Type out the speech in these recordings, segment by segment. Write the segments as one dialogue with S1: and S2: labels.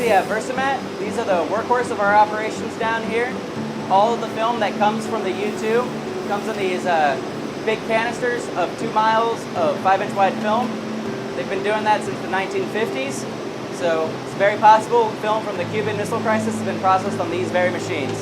S1: Versamat. These are the workhorse of our operations down here. All of the film that comes from the U-2 comes in these big canisters of 2 miles of 5-inch wide film. They've been doing that since the 1950s. So it's very possible film from the Cuban Missile Crisis has been processed on these very machines.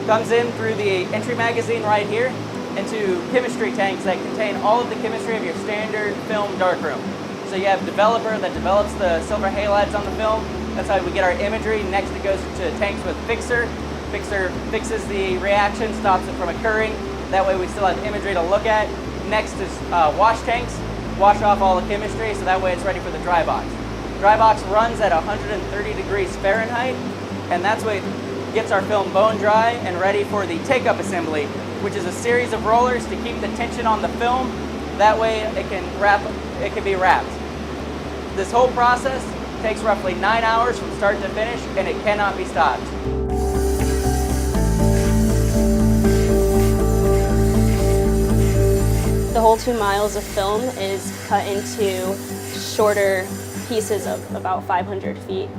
S1: Comes in through the entry magazine right here into chemistry tanks that contain all of the chemistry of your standard film darkroom. So you have developer that develops the silver halides on the film. That's how we get our imagery. Next it goes to tanks with fixer. Fixer fixes the reaction, stops it from occurring. That way we still have imagery to look at. Next is wash tanks. Wash off all the chemistry so that way it's ready for the dry box. Dry box runs at 130 degrees Fahrenheit, and that's what gets our film bone dry and ready for the take-up assembly, which is a series of rollers to keep the tension on the film. That way it can be wrapped. This whole process takes roughly 9 hours from start to finish, and it cannot be stopped.
S2: The whole 2 miles of film is cut into shorter pieces of about 500 feet,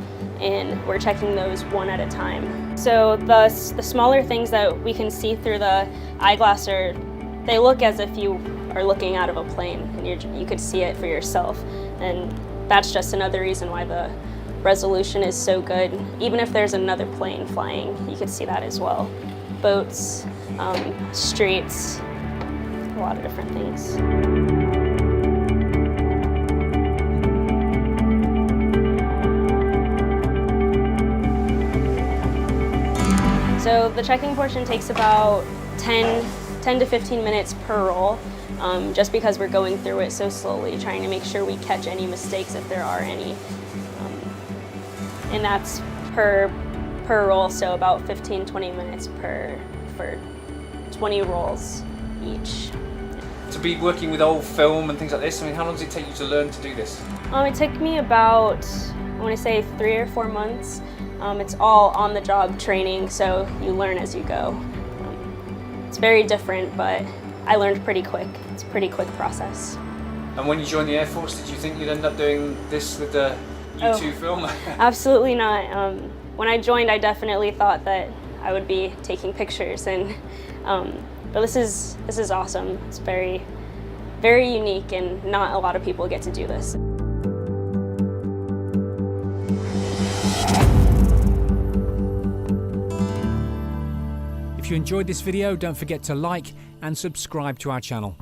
S2: and we're checking those one at a time. So the smaller things that we can see through the eyeglass they look as if you are looking out of a plane, and you could see it for yourself. And that's just another reason why the resolution is so good. Even if there's another plane flying, you could see that as well. Boats, streets, a lot of different things. So the checking portion takes about 10 to 15 minutes per roll, just because we're going through it so slowly, trying to make sure we catch any mistakes if there are any. And that's per roll, so about 15-20 minutes for 20 rolls each.
S3: To be working with old film and things like this, I mean, how long does it take you to learn to do this?
S2: It took me about, I want to say 3 or 4 months. It's all on-the-job training, so you learn as you go. It's very different, but I learned pretty quick. It's a pretty quick process.
S3: And when you joined the Air Force, did you think you'd end up doing this with the U-2 film?
S2: Absolutely not. When I joined, I definitely thought that I would be taking pictures, and but this is awesome. It's very, very unique, and not a lot of people get to do this.
S4: If you enjoyed this video, don't forget to like and subscribe to our channel.